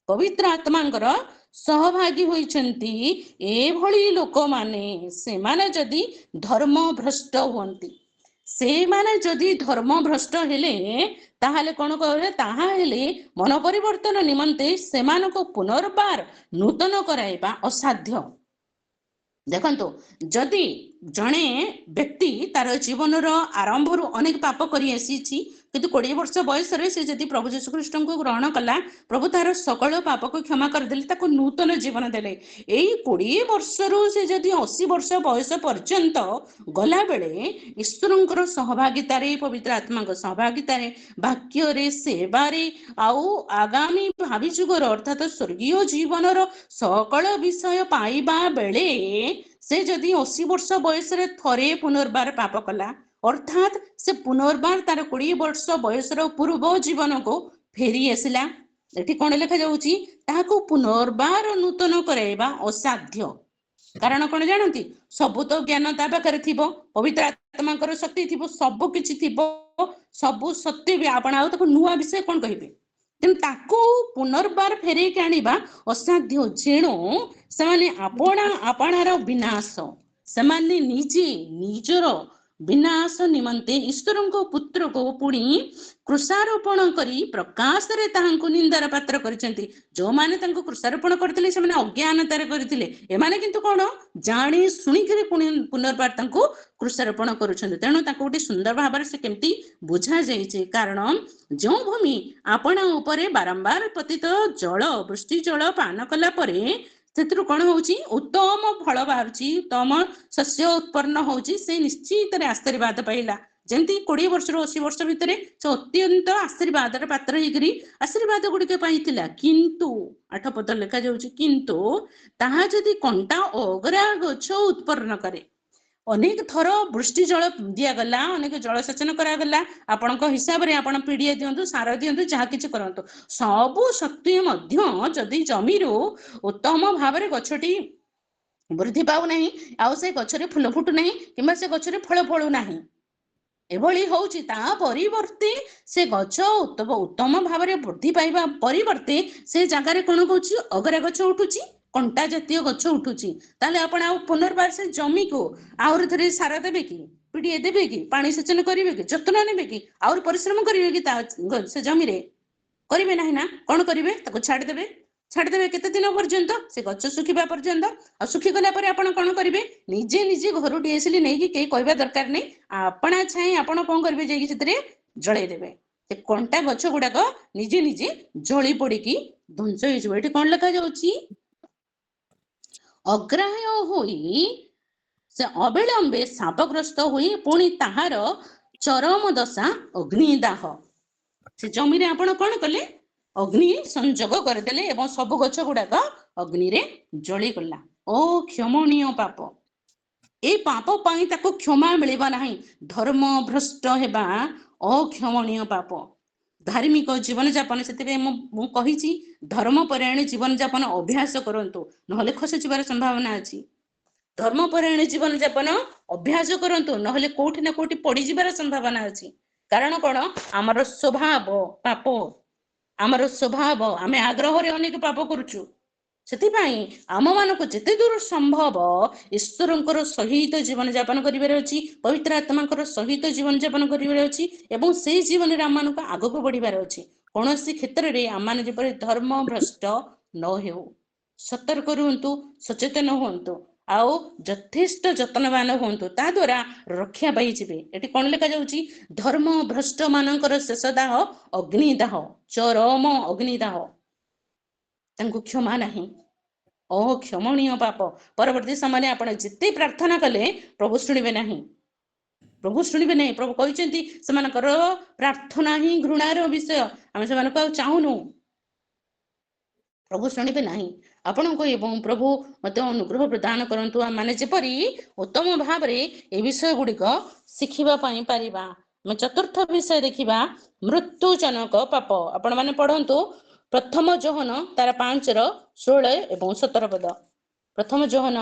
ପବିତ୍ର ଆତ୍ମାଙ୍କର ସହଭାଗୀ ହୋଇଛନ୍ତି। ଏଭଳି ଲୋକମାନେ, ସେମାନେ ଯଦି ଧର୍ମ ଭ୍ରଷ୍ଟ ହୁଅନ୍ତି, ସେମାନେ ଯଦି ଧର୍ମ ଭ୍ରଷ୍ଟ ହେଲେ, ତାହେଲେ କଣ କହିଲେ? ତାହା ହେଲେ ମନ ପରିବର୍ତ୍ତନ ନିମନ୍ତେ ସେମାନଙ୍କୁ ପୁନର୍ବାର ନୂତନ କରାଇବା ଅସାଧ୍ୟ। ଦେଖନ୍ତୁ, ଯଦି ଜଣେ ବ୍ୟକ୍ତି ତାର ଜୀବନର ଆରମ୍ଭରୁ ଅନେକ ପାପ କରି ଆସିଛି, କିନ୍ତୁ 20 ବର୍ଷ ବୟସରେ ସେ ଯଦି ପ୍ରଭୁ ଯୀଶୁ ଖ୍ରୀଷ୍ଟଙ୍କୁ ଗ୍ରହଣ କଲା, ପ୍ରଭୁ ତାର ସକଳ ପାପକୁ କ୍ଷମା କରିଦେଲେ, ତାକୁ ନୂତନ ଜୀବନ ଦେଲେ। ଏଇ 20 ବର୍ଷରୁ ସେ ଯଦି 80 ବର୍ଷ ବୟସ ପର୍ଯ୍ୟନ୍ତ ଗଲାବେଳେ ଈଶ୍ୱରଙ୍କର ସହଭାଗିତାରେ, ପବିତ୍ର ଆତ୍ମାଙ୍କ ସହଭାଗିତାରେ, ବାକ୍ୟରେ, ସେବାରେ, ଆଉ ଆଗାମୀ ଭାବି ଯୁଗର ଅର୍ଥାତ ସ୍ୱର୍ଗୀୟ ଜୀବନର ସକଳ ବିଷୟ ପାଇବା ବେଳେ ସେ ଯଦି 80 ବର୍ଷ ବୟସରେ ଥରେ ପୁନର୍ବାର ପାପ କଲା, ଅର୍ଥାତ୍ ସେ ପୁନର୍ବାର ତାର 20 ବର୍ଷ ବୟସର ପୂର୍ବ ଜୀବନକୁ ଫେରି ଆସିଲା, ଏଠି କଣ ଲେଖାଯାଉଛି? ତାହାକୁ ପୁନର୍ବାର ନୂତନ କରାଇବା ଅସାଧ୍ୟ। କାରଣ କଣ ଜାଣନ୍ତି? ସବୁ ତ ଜ୍ଞାନ ତା ପାଖରେ ଥିବ, ପବିତ୍ର ଆତ୍ମାଙ୍କର ଶକ୍ତି ଥିବ, ସବୁ କିଛି ଥିବ, ସବୁ ସତ୍ୟ ବି, ଆପଣ ଆଉ ତାକୁ ନୂଆ ବିଷୟ କଣ କହିବେ? ତେଣୁ ତାକୁ ପୁନର୍ବାର ଫେରେଇକି ଆଣିବା ଅସାଧ୍ୟ। ଯେଣୁ ସେମାନେ ଆପଣାର ବିନାଶ, ସେମାନେ ନିଜେ ନିଜର ବିନାଶ ନିମନ୍ତେ ଈଶ୍ୱରଙ୍କ ପୁତ୍ରକୁ ପୁଣି କୃଷାରୋପଣ କରି ପ୍ରକାଶରେ ତାହାଙ୍କୁ ନିନ୍ଦାର ପାତ୍ର କରିଛନ୍ତି। ଯୋଉମାନେ ତାଙ୍କୁ କୃଷାରୋପଣ କରିଥିଲେ ସେମାନେ ଅଜ୍ଞାନତାରେ କରିଥିଲେ, ଏମାନେ କିନ୍ତୁ କଣ? ଜାଣି ଶୁଣିକିରି ପୁଣି ପୁନର୍ବାର ତାଙ୍କୁ କୃଷାରୋପଣ କରୁଛନ୍ତି। ତେଣୁ ତାଙ୍କୁ ଗୋଟେ ସୁନ୍ଦର ଭାବରେ ସେ କେମିତି ବୁଝା ଯାଇଛି? କାରଣ ଯେଉଁ ଭୂମି ଆପଣା ଉପରେ ବାରମ୍ବାର ପତିତ ଜଳ, ବୃଷ୍ଟି ଜଳ ପାନ କଲା ପରେ ସେଥିରୁ କଣ ହଉଛି? ଉତ୍ତମ ଫଳ ବାହାରୁଛି, ଉତ୍ତମ ଶସ୍ୟ ଉତ୍ପନ୍ନ ହଉଛି, ସେ ନିଶ୍ଚିତରେ ଆଶୀର୍ବାଦ ପାଇଲା। ଯେମିତି 20 ବର୍ଷରୁ 80 ବର୍ଷ ଭିତରେ ସେ ଅତ୍ୟନ୍ତ ଆଶୀର୍ବାଦର ପାତ୍ର ହେଇକରି ଆଶୀର୍ବାଦ ଗୁଡିକ ପାଇଥିଲା। କିନ୍ତୁ 8 ପଦ ଲେଖାଯାଉଛି, କିନ୍ତୁ ତାହା ଯଦି କଣ୍ଟା ଅଗରା ଗଛ ଉତ୍ପନ୍ନ କରେ, ଅନେକ ଥର ବୃଷ୍ଟି ଜଳ ଦିଆଗଲା, ଅନେକ ଜଳସେଚନ କରାଗଲା, ଆପଣଙ୍କ ହିସାବରେ ଆପଣ ପିଡ଼ିଆ ଦିଅନ୍ତୁ, ସାର ଦିଅନ୍ତୁ, ଯାହା କିଛି କରନ୍ତୁ, ସବୁ ସତ୍ତ୍ୱେ ମଧ୍ୟ ଯଦି ଜମିରୁ ଉତ୍ତମ ଭାବରେ ଗଛଟି ବୃଦ୍ଧି ପାଉନାହିଁ, ଆଉ ସେ ଗଛରେ ଫୁଲ ଫୁଟୁନାହିଁ, କିମ୍ବା ସେ ଗଛରେ ଫଳ ଫଳୁନାହିଁ, ଏଭଳି ହଉଛି, ତା ପରିବର୍ତ୍ତେ ସେ ଗଛ ଉତ୍ତମ ଭାବରେ ବୃଦ୍ଧି ପାଇବା ପରିବର୍ତ୍ତେ ସେ ଜାଗାରେ କଣ କହୁଛି? ଅଗରା ଗଛ ଉଠୁଛି, କଣ୍ଟା ଜାତୀୟ ଗଛ ଉଠୁଛି। ତାହେଲେ ଆପଣ ଆଉ ପୁନର୍ବାର ସେ ଜମିକୁ ଆହୁରି ଥରେ ସାର ଦେବେ କି? ପିଡ଼ିଆ ଦେବେ କି? ପାଣି ସେଚନ କରିବେ କି? ଯତ୍ନ ନେବେ କି? ଆହୁରି ପରିଶ୍ରମ କରିବେ କି? ସେ ଜମିରେ କରିବେ ନାହିଁ ନା। କଣ କରିବେ? ତାକୁ ଛାଡ଼ିଦେବେ। କେତେ ଦିନ ପର୍ଯ୍ୟନ୍ତ? ସେ ଗଛ ଶୁଖିବା ପର୍ଯ୍ୟନ୍ତ। ଆଉ ଶୁଖିଗଲା ପରେ ଆପଣ କଣ କରିବେ? ନିଜେ ନିଜେ ଘରୁ ଡିଏସିଲି ନେଇକି କେହି କହିବା ଦରକାର ନାହିଁ, ଆପଣା ଛାଇଁ ଆପଣ କଣ କରିବେ? ଯାଇକି ସେଥିରେ ଜଳେଇ ଦେବେ। ସେ କଣ୍ଟା ଗଛ ଗୁଡାକ ନିଜେ ନିଜେ ଜଳି ପୋଡିକି ଧ୍ୱଂସ ହେଇଯିବ। ଏଠି କଣ ଲେଖାଯାଉଛି? ଅଗ୍ରାହ୍ୟ ହୋଇ ସେ ଅବିଳମ୍ବେ ଶାପଗ୍ରସ୍ତ ହୋଇ ପୁଣି ତାହାର ଚରମ ଦଶା ଅଗ୍ନିଦାହ। ସେ ଜମିରେ ଆପଣ କଣ କଲେ? ଅଗ୍ନି ସଂଯୋଗ କରିଦେଲେ ଏବଂ ସବୁ ଗଛ ଗୁଡାକ ଅଗ୍ନିରେ ଜଳିଗଲା। ଓ କ୍ଷମଣୀୟ ପାପ! ए पाप पाई ताको क्षमा मिलिबा नाही। धर्म भ्रष्ट हेबा अक्षमणीय पाप। धार्मिक जीवन जापन से मु कहिछि धर्मपरायण जीवन जापन अभ्यास करंतु नहले खसी जिबार संभावना अछि। धर्मपरायण जीवन जापन अभ्यास करंतु नहले कोठी ना कोठी पड़ी जिबार संभावना अछि। कारण कोन हमर स्वभाव पाप, हमर स्वभाव आमे आग्रह रे अनेक पाप करूछु। ସେଥିପାଇଁ ଆମମାନଙ୍କୁ ଯେତେ ଦୂର ସମ୍ଭବ ଈଶ୍ୱରଙ୍କର ସହିତ ଜୀବନ ଯାପନ କରିବାର ଅଛି, ପବିତ୍ର ଆତ୍ମାଙ୍କର ସହିତ ଜୀବନ ଯାପନ କରିବାର ଅଛି ଏବଂ ସେଇ ଜୀବନରେ ଆମମାନଙ୍କୁ ଆଗକୁ ବଢିବାର ଅଛି। କୌଣସି କ୍ଷେତ୍ରରେ ଆମମାନେ ଯେପରି ଧର୍ମ ଭ୍ରଷ୍ଟ ନ ହେଉ। ସତର୍କ ରୁହନ୍ତୁ, ସଚେତନ ହୁଅନ୍ତୁ ଆଉ ଯଥେଷ୍ଟ ଯତ୍ନବାନ ହୁଅନ୍ତୁ, ତା ଦ୍ୱାରା ରକ୍ଷା ପାଇଯିବେ। ଏଠି କଣ ଲେଖାଯାଉଛି? ଧର୍ମ ଭ୍ରଷ୍ଟ ମାନଙ୍କର ଶେଷ ଦାହ ଅଗ୍ନିଦାହ, ଚରମ ଅଗ୍ନିଦାହ, ତାଙ୍କୁ କ୍ଷମା ନାହିଁ, ଅକ୍ଷମଣୀୟ ପାପ। ପରବର୍ତ୍ତୀ ସମୟରେ ଆପଣ ଯେତେ ପ୍ରାର୍ଥନା କଲେ ପ୍ରଭୁ ଶୁଣିବେ ନାହିଁ, ପ୍ରଭୁ ଶୁଣିବେ ନାହିଁ। ପ୍ରଭୁ କହିଛନ୍ତି ସେମାନଙ୍କର ପ୍ରାର୍ଥନା ହିଁ ଘୃଣାର ବିଷୟ, ଆମେ ସେମାନଙ୍କୁ ଆଉ ଚାହୁଁନୁ, ପ୍ରଭୁ ଶୁଣିବେ ନାହିଁ। ଆପଣଙ୍କୁ ଏବଂ ପ୍ରଭୁ ମଧ୍ୟ ଅନୁଗ୍ରହ ପ୍ରଦାନ କରନ୍ତୁ ଆମେ ଯେପରି ଉତ୍ତମ ଭାବରେ ଏ ବିଷୟ ଗୁଡିକ ଶିଖିବା ପାଇଁ ପାରିବା। ଆମେ ଚତୁର୍ଥ ବିଷୟ ଦେଖିବା, ମୃତ୍ୟୁଜନକ ପାପ। ଆପଣ ମାନେ ପଢନ୍ତୁ ପ୍ରଥମ ଯୋହନ ତାର 5:16 ଏବଂ 17 ପଦ। ପ୍ରଥମ ଯୋହନ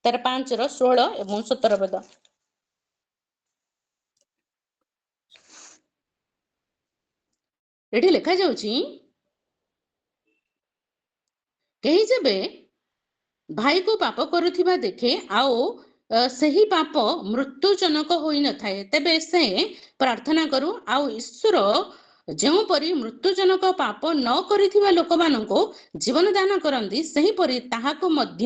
ତାର 5:16 ଏବଂ 17 ପଦ। ଏଠି ଲେଖା ଯାଉଛି, କେହି ଯେବେ ଭାଇକୁ ପାପ କରୁଥିବା ଦେଖେ ଆଉ ସେହି ପାପ ମୃତ୍ୟୁଜନକ ହୋଇନଥାଏ, ତେବେ ସେ ପ୍ରାର୍ଥନା କରୁ ଆଉ ଈଶ୍ୱର ଯେଉଁପରି ମୃତ୍ୟୁଜନକ ପାପ ନ କରିଥିବା ଲୋକମାନଙ୍କୁ ଜୀବନ ଦାନ କରନ୍ତି, ସେହିପରି ତାହାକୁ ମଧ୍ୟ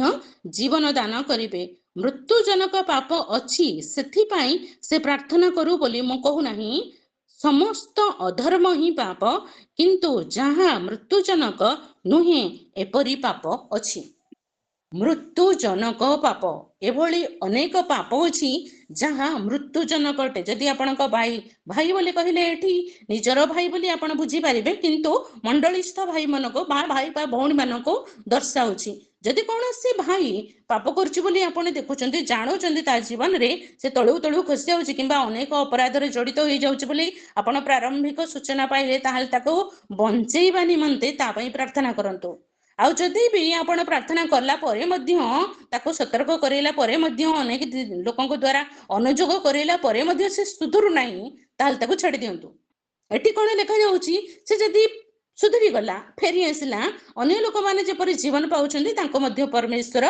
ଜୀବନ ଦାନ କରିବେ। ମୃତ୍ୟୁଜନକ ପାପ ଅଛି ସେଥିପାଇଁ ସେ ପ୍ରାର୍ଥନା କରୁ ବୋଲି ମୁଁ କହୁନାହିଁ। ସମସ୍ତ ଅଧର୍ମ ହିଁ ପାପ, କିନ୍ତୁ ଯାହା ମୃତ୍ୟୁଜନକ ନୁହେଁ ଏପରି ପାପ ଅଛି। ମୃତ୍ୟୁଜନକ ପାପ, ଏଭଳି ଅନେକ ପାପ ଅଛି ଯାହା ମୃତ୍ୟୁଜନକ ଅଟେ। ଯଦି ଆପଣଙ୍କ ଭାଇ ବୋଲି କହିଲେ ଏଠି ନିଜର ଭାଇ ବୋଲି ଆପଣ ବୁଝିପାରିବେ, କିନ୍ତୁ ମଣ୍ଡଳୀସ୍ଥ ଭାଇ ମାନଙ୍କୁ ବା ଭାଇ ବା ଭଉଣୀ ମାନଙ୍କୁ ଦର୍ଶାଉଛି। ଯଦି କୌଣସି ଭାଇ ପାପ କରୁଛି ବୋଲି ଆପଣ ଦେଖୁଛନ୍ତି, ଜାଣୁଛନ୍ତି ତା ଜୀବନରେ ସେ ତଳକୁ ତଳକୁ ଖସି ଯାଉଛି କିମ୍ବା ଅନେକ ଅପରାଧରେ ଜଡିତ ହେଇଯାଉଛି ବୋଲି ଆପଣ ପ୍ରାରମ୍ଭିକ ସୂଚନା ପାଇଲେ, ତାହେଲେ ତାକୁ ବଞ୍ଚେଇବା ନିମନ୍ତେ ତା ପାଇଁ ପ୍ରାର୍ଥନା କରନ୍ତୁ। ଆଉ ଯଦି ବି ଆପଣ ପ୍ରାର୍ଥନା କଲା ପରେ ମଧ୍ୟ ତାକୁ ସତର୍କ କରାଇଲା ପରେ ମଧ୍ୟ ଅନେକ ଲୋକଙ୍କ ଦ୍ୱାରା ଅନୁଯୋଗ କରାଇଲା ପରେ ମଧ୍ୟ ସେ ସୁଧୁରୁ ନାହିଁ, ତାହେଲେ ତାକୁ ଛାଡି ଦିଅନ୍ତୁ। ଏଠି କଣ ଲେଖାଯାଉଛି? ସେ ଯଦି ସୁଧୁରି ଗଲା, ଫେରି ଆସିଲା, ଅନ୍ୟ ଲୋକମାନେ ଯେପରି ଜୀବନ ପାଉଛନ୍ତି ତାଙ୍କୁ ମଧ୍ୟ ପରମେଶ୍ୱର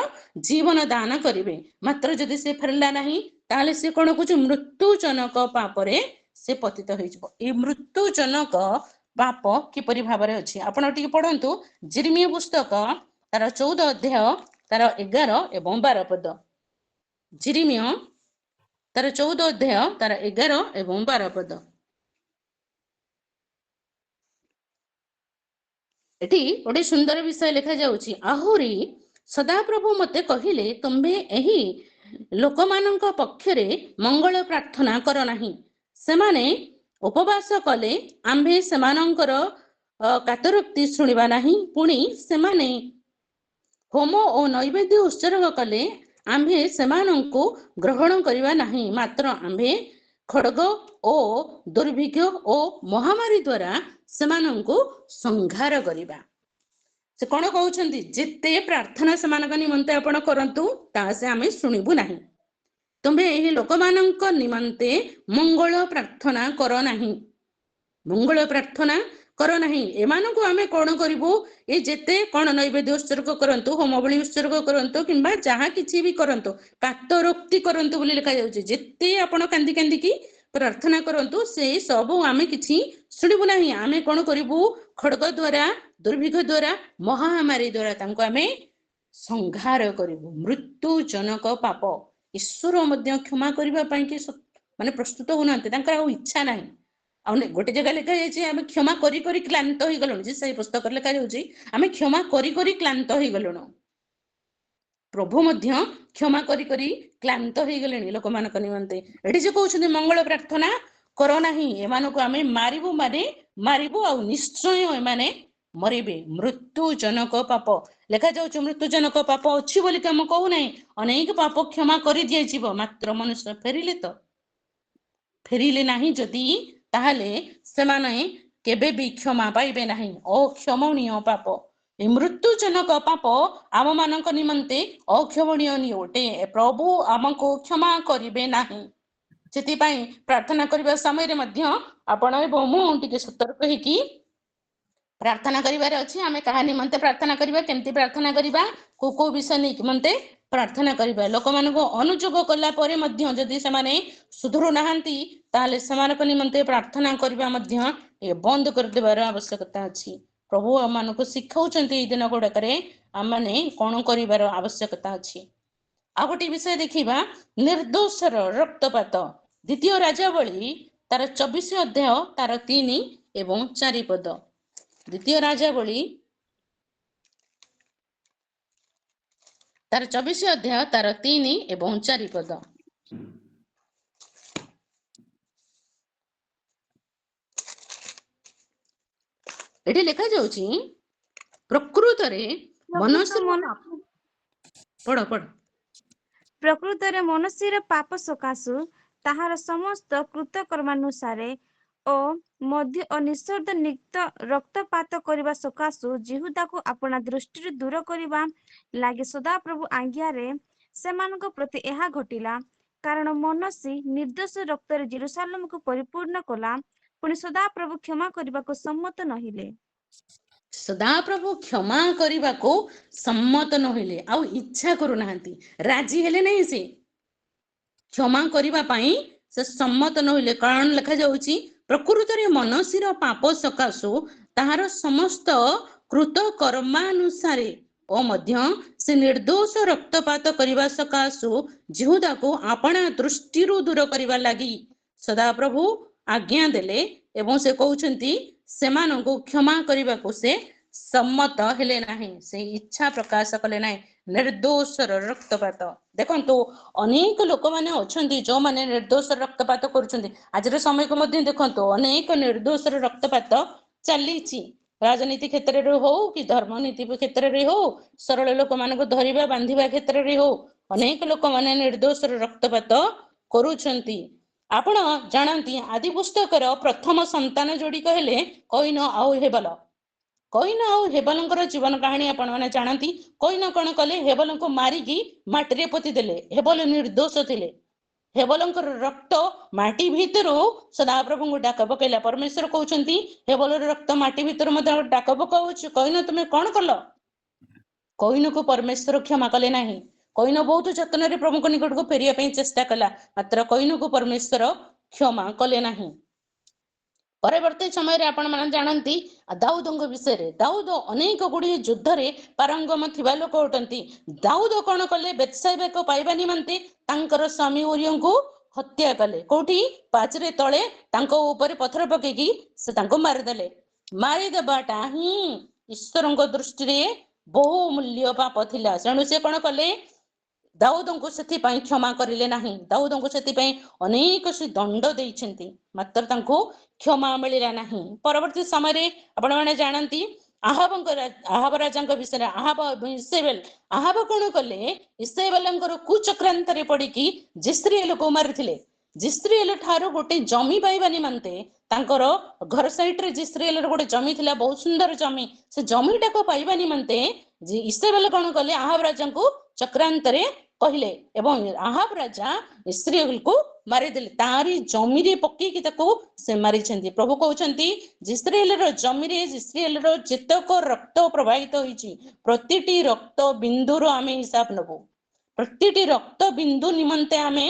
ଜୀବନ ଦାନ କରିବେ। ମାତ୍ର ଯଦି ସେ ଫେରିଲା ନାହିଁ, ତାହେଲେ ସେ କଣ କହୁଛି? ମୃତ୍ୟୁଜନକ ପାପରେ ସେ ପତିତ ହେଇଯିବ। ଏଇ ମୃତ୍ୟୁଜନକ ପାପ କିପରି ଭାବରେ ଅଛି ଆପଣ ଟିକେ ପଢନ୍ତୁ, ଜିର୍ମିୟା ପୁସ୍ତକ ତାର 14 ଅଧ୍ୟାୟ ତାର 11 ଏବଂ 12 ପଦ। ଜିର୍ମିୟା ତାର 14 ଅଧ୍ୟାୟ ତାର 11 ଏବଂ 12 ପଦ। ଏଠି ଗୋଟେ ସୁନ୍ଦର ବିଷୟ ଲେଖା ଯାଉଛି, ଆହୁରି ସଦାପ୍ରଭୁ ମତେ କହିଲେ, ତୁମ୍ଭେ ଏହି ଲୋକମାନଙ୍କ ପକ୍ଷରେ ମଙ୍ଗଳ ପ୍ରାର୍ଥନା କର ନାହିଁ। ସେମାନେ ଉପବାସ କଲେ ଆମ୍ଭେ ସେମାନଙ୍କର କାତରୋକ୍ତି ଶୁଣିବା ନାହିଁ, ପୁଣି ସେମାନେ ହୋମ ଓ ନୈବେଦ୍ୟ ଉତ୍ସର୍ଗ କଲେ ଆମ୍ଭେ ସେମାନଙ୍କୁ ଗ୍ରହଣ କରିବା ନାହିଁ। ମାତ୍ର ଆମ୍ଭେ ଖଡ୍ଗ ଓ ଦୁର୍ଭିକ୍ଷ ଓ ମହାମାରୀ ଦ୍ୱାରା ସେମାନଙ୍କୁ ସଂହାର କରିବା। ସେ କଣ କହୁଛନ୍ତି? ଯେତେ ପ୍ରାର୍ଥନା ସେମାନଙ୍କ ନିମନ୍ତେ ଆପଣ କରନ୍ତୁ, ତାହା ସେ ଆମେ ଶୁଣିବୁ ନାହିଁ। ତୁମ୍ଭେ ଏହି ଲୋକମାନଙ୍କ ନିମନ୍ତେ ମଙ୍ଗଳ ପ୍ରାର୍ଥନା କର ନାହିଁ, ମଙ୍ଗଳ ପ୍ରାର୍ଥନା କର ନାହିଁ। ଏମାନଙ୍କୁ ଆମେ କଣ କରିବୁ? ଏ ଯେତେ କଣ ନୈବେଦ୍ୟ ଉତ୍ସର୍ଗ କରନ୍ତୁ, ହୋମବଳି ଉତ୍ସର୍ଗ କରନ୍ତୁ କିମ୍ବା ଯାହା କିଛି ବି କରନ୍ତୁ, କାତରୋକ୍ତି କରନ୍ତୁ ବୋଲି ଲେଖାଯାଉଛି। ଯେତେ ଆପଣ କାନ୍ଦି କାନ୍ଦିକି ପ୍ରାର୍ଥନା କରନ୍ତୁ, ସେ ସବୁ ଆମେ କିଛି ଶୁଣିବୁ ନାହିଁ। ଆମେ କଣ କରିବୁ? ଖଡ୍ଗ ଦ୍ୱାରା, ଦୁର୍ଭିକ୍ଷ ଦ୍ୱାରା, ମହାମାରୀ ଦ୍ୱାରା ତାଙ୍କୁ ଆମେ ସଂହାର କରିବୁ। ମୃତ୍ୟୁଜନକ ପାପ ଈଶ୍ୱର ମଧ୍ୟ କ୍ଷମା କରିବା ପାଇଁ କି ମାନେ ପ୍ରସ୍ତୁତ ହଉନାହାନ୍ତି, ତାଙ୍କର ଆଉ ଇଚ୍ଛା ନାହିଁ। ଆଉ ଗୋଟେ ଜାଗା ଲେଖା ଯାଇଛି, ଆମେ କ୍ଷମା କରି କରି କ୍ଲାନ୍ତ ହେଇଗଲୁଣି। ଯେ ସେଇ ପୁସ୍ତକରେ ଲେଖା ଯାଉଛି, ଆମେ କ୍ଷମା କରି କରି କ୍ଲାନ୍ତ ହେଇଗଲୁଣୁ। ପ୍ରଭୁ ମଧ୍ୟ କ୍ଷମା କରି କରି କ୍ଲାନ୍ତ ହେଇଗଲେଣି ଲୋକମାନଙ୍କ ନିମନ୍ତେ। ଏଠି ଯେ କହୁଛନ୍ତି ମଙ୍ଗଳ ପ୍ରାର୍ଥନା କର ନାହିଁ, ଏମାନଙ୍କୁ ଆମେ ମାରିବୁ ଆଉ ନିଶ୍ଚୟ ଏମାନେ ମରିବେ। ମୃତ୍ୟୁଜନକ ପାପ, ଲେଖା ଯାଉଛି ମୃତ୍ୟୁଜନକ ପାପ ଅଛି ବୋଲି ଆମେ କହୁନାହିଁ, ଅନେକ ପାପ କ୍ଷମା କରି ଦିଆଯିବ, ମାତ୍ର ମନୁଷ୍ୟ ଫେରିଲେ ନାହିଁ ଯଦି, ତାହେଲେ ସେମାନେ କେବେ ବି କ୍ଷମା ପାଇବେ ନାହିଁ। ଅକ୍ଷମଣୀୟ ପାପ, ଏ ମୃତ୍ୟୁଜନକ ପାପ ଆମ ମାନଙ୍କ ନିମନ୍ତେ ଅକ୍ଷମଣୀୟ ଅଟେ। ପ୍ରଭୁ ଆମକୁ କ୍ଷମା କରିବେ ନାହିଁ। ସେଥିପାଇଁ ପ୍ରାର୍ଥନା କରିବା ସମୟରେ ମଧ୍ୟ ଆପଣ ଏବଂ ମୁଁ ଟିକେ ସତର୍କ ହେଇକି ପ୍ରାର୍ଥନା କରିବାର ଅଛି। ଆମେ କାହା ନିମନ୍ତେ ପ୍ରାର୍ଥନା କରିବା, କେମିତି ପ୍ରାର୍ଥନା କରିବା, କୋଉ ବିଷୟ ନିମନ୍ତେ ପ୍ରାର୍ଥନା କରିବା। ଲୋକମାନଙ୍କୁ ଅନୁଯୋଗ କଲା ପରେ ମଧ୍ୟ ଯଦି ସେମାନେ ସୁଧୁରୁ ନାହାନ୍ତି, ତାହେଲେ ସେମାନଙ୍କ ନିମନ୍ତେ ପ୍ରାର୍ଥନା କରିବା ମଧ୍ୟ ବନ୍ଦ କରିଦେବାର ଆବଶ୍ୟକତା ଅଛି। ପ୍ରଭୁ ଆମମାନଙ୍କୁ ଶିଖାଉଛନ୍ତି ଏଇ ଦିନ ଗୁଡାକରେ ଆମମାନେ କଣ କରିବାର ଆବଶ୍ୟକତା ଅଛି। ଆଉ ଗୋଟେ ବିଷୟ ଦେଖିବା, ନିର୍ଦ୍ଦୋଷର ରକ୍ତପାତ। ଦ୍ୱିତୀୟ ରାଜାବଳୀ ତାର 24 ଅଧ୍ୟାୟ ତାର 3 ଏବଂ 4 ପଦ। ଦ୍ୱିତୀୟ ରାଜାବଳୀ ତାର 24 ଅଧ୍ୟାୟ ତାର 3 ଏବଂ 4 ପଦ। ଏଠି ଲେଖା ଯାଉଛି, ପ୍ରକୃତରେ ମନୁଷ୍ୟର ପାପ ସକାଶୁ ତାହାର ସମସ୍ତ କୃତକର୍ମାନୁସାରେ ଓ ନିଃଶବ୍ଦ ରକ୍ତପାତ କରିବା ସକାଶୁ ଜିହୁଦାକୁ ଆପଣା ଦୃଷ୍ଟିରୁ ଦୂର କରିବା ଲାଗି ସଦାପ୍ରଭୁ ଆଜ୍ଞାରେ ସେମାନଙ୍କ ପ୍ରତି ଏହା ଘଟିଲା। କାରଣ ମନୁଷ୍ୟ ନିର୍ଦ୍ଦୋଷ ରକ୍ତରେ ଜେରୁସାଲେମକୁ ପରିପୂର୍ଣ୍ଣ କଲା, ପୁଣି ସଦାପ୍ରଭୁ କ୍ଷମା କରିବାକୁ ସମ୍ମତ ନହେଲେ। ସଦାପ୍ରଭୁ କ୍ଷମା କରିବାକୁ ସମ୍ମତ ନହେଲେ, ଆଉ ଇଚ୍ଛା କରୁନାହାନ୍ତି, ରାଜି ହେଲେ ନାହିଁ। ସେ କ୍ଷମା କରିବା ପାଇଁ ସେ ସମ୍ମତ ନହେଲେ। କାରଣ ଲେଖା ଯାଉଛି, ପ୍ରକୃତରେ ମନୁଷ୍ୟର ପାପ ସକାଶୁ ତାହାର ସମସ୍ତ କୃତ କର୍ମାନୁସାରେ ଓ ମଧ୍ୟ ସେ ନିର୍ଦ୍ଦୋଷ ରକ୍ତପାତ କରିବା ସକାଶୁ ଜିହୁଦାକୁ ଆପଣା ଦୃଷ୍ଟିରୁ ଦୂର କରିବା ଲାଗି ସଦାପ୍ରଭୁ ଆଜ୍ଞା ଦେଲେ, ଏବଂ ସେ କହୁଛନ୍ତି ସେମାନଙ୍କୁ କ୍ଷମା କରିବାକୁ ସେ ସମ୍ମତ ହେଲେ ନାହିଁ, ସେ ଇଚ୍ଛା ପ୍ରକାଶ କଲେ ନାହିଁ। ନିର୍ଦ୍ଦୋଷର ରକ୍ତପାତ, ଦେଖନ୍ତୁ ଅନେକ ଲୋକମାନେ ଅଛନ୍ତି ଯୋଉମାନେ ନିର୍ଦ୍ଦୋଷ ରକ୍ତପାତ କରୁଛନ୍ତି। ଆଜିର ସମୟକୁ ମଧ୍ୟ ଦେଖନ୍ତୁ, ଅନେକ ନିର୍ଦ୍ଦୋଷର ରକ୍ତପାତ ଚାଲିଛି। ରାଜନୀତି କ୍ଷେତ୍ରରେ ହଉ କି ଧର୍ମନୀତି କ୍ଷେତ୍ରରେ ହଉ, ସରଳ ଲୋକମାନଙ୍କୁ ଧରିବା ବାନ୍ଧିବା କ୍ଷେତ୍ରରେ ହଉ, ଅନେକ ଲୋକମାନେ ନିର୍ଦ୍ଦୋଷର ରକ୍ତପାତ କରୁଛନ୍ତି। ଆପଣ ଜାଣନ୍ତି, ଆଦି ପୁସ୍ତକର ପ୍ରଥମ ସନ୍ତାନ ଯୋଡିକ ହେଲେ କଇନ ଆଉ ହେବଲ। କଇନ ଆଉ ହେବଲଙ୍କର ଜୀବନ କାହାଣୀ ଆପଣ ମାନେ ଜାଣନ୍ତି। କଇନ କଣ କଲେ, ହେବଲଙ୍କୁ ମାରିକି ମାଟିରେ ପୋତି ଦେଲେ। ହେବଲ ନିର୍ଦ୍ଦୋଷ ଥିଲେ। ହେବଲଙ୍କର ରକ୍ତ ମାଟି ଭିତରୁ ସଦାପ୍ରଭୁଙ୍କୁ ଡାକ ପକେଇଲା। ପରମେଶ୍ୱର କହୁଛନ୍ତି, ହେବଲର ରକ୍ତ ମାଟି ଭିତରୁ ମଧ୍ୟ ଡାକ ପକାଉଛି, କଇନ ତୁମେ କଣ କଲ? କଇନକୁ ପରମେଶ୍ୱର କ୍ଷମା କଲେ ନାହିଁ। କଇନ ବହୁତ ଯତ୍ନରେ ପ୍ରଭୁଙ୍କ ନିକଟକୁ ଫେରିବା ପାଇଁ ଚେଷ୍ଟା କଲା, ମାତ୍ର କଇନକୁ ପରମେଶ୍ୱର କ୍ଷମା କଲେ ନାହିଁ। ପରବର୍ତ୍ତୀ ସମୟରେ ଆପଣ ମାନେ ଜାଣନ୍ତି ଦାଉଦଙ୍କ ବିଷୟରେ। ଦାଉଦ ଅନେକ ଗୁଡିଏ ଯୁଦ୍ଧରେ ପାରଙ୍ଗମ ଥିବା ଲୋକ ଅଟନ୍ତି। ଦାଉଦ କଣ କଲେ, ବେତ୍ସାଇବାକୁ ପାଇବା ନିମନ୍ତେ ତାଙ୍କର ସ୍ୱାମୀ ଉରିୟଙ୍କୁ ହତ୍ୟା କଲେ। କୋଉଠି? ପାଚେରୀ ତଳେ ତାଙ୍କ ଉପରେ ପଥର ପକେଇକି ସେ ତାଙ୍କୁ ମାରିଦେଲେ। ମାରିଦେବାଟା ହିଁ ଈଶ୍ୱରଙ୍କ ଦୃଷ୍ଟିରେ ବହୁ ମୂଲ୍ୟ ପାପ ଥିଲା। ତେଣୁ ସେ କଣ କଲେ, ଦାଉଦଙ୍କୁ ସେଥିପାଇଁ କ୍ଷମା କରିଲେ ନାହିଁ। ଦାଉଦଙ୍କୁ ସେଥିପାଇଁ ଅନେକ ସେ ଦଣ୍ଡ ଦେଇଛନ୍ତି, ମାତ୍ର ତାଙ୍କୁ କ୍ଷମା ମିଳିଲା ନାହିଁ। ପରବର୍ତ୍ତୀ ସମୟରେ ଆପଣ ମାନେ ଜାଣନ୍ତି ଆହାବ ରାଜାଙ୍କ ବିଷୟରେ। ଆହାବ ଏବଂ ଇସେବେଲ। ଆହାବ କଣ କଲେ, ଇସେବେଲଙ୍କର କୁଚକ୍ରାନ୍ତରେ ପଡିକି ଜିସ୍ରିଏଲକୁ ମାରିଥିଲେ। ଜିସ୍ରିଏଲ ଠାରୁ ଗୋଟେ ଜମି ପାଇବା ନିମନ୍ତେ, ତାଙ୍କର ଘର ସାଇଡରେ ଜିସ୍ରିଏଲର ଗୋଟେ ଜମି ଥିଲା, ବହୁତ ସୁନ୍ଦର ଜମି। ସେ ଜମିଟାକୁ ପାଇବା ନିମନ୍ତେ ଇସେବେଲ କଣ କଲେ, ଆହାବ ରାଜାଙ୍କୁ ଚକ୍ରାନ୍ତରେ କହିଲେ, ଏବଂ ଆହାବ ରାଜା ଇସ୍ରାଏଲକୁ ମାରିଦେଲେ। ତାରି ଜମିରେ ପକେଇକି ତାକୁ ସେ ମାରିଛନ୍ତି। ପ୍ରଭୁ କହୁଛନ୍ତି, ଇସ୍ରାଏଲର ଜମିରେ ଇସ୍ରାଏଲର ଯେତେକ ରକ୍ତ ପ୍ରବାହିତ ହୋଇଛି, ପ୍ରତିଟି ରକ୍ତ ବିନ୍ଦୁର ଆମେ ହିସାବ ନେବୁ। ପ୍ରତିଟି ରକ୍ତ ବିନ୍ଦୁ ନିମନ୍ତେ ଆମେ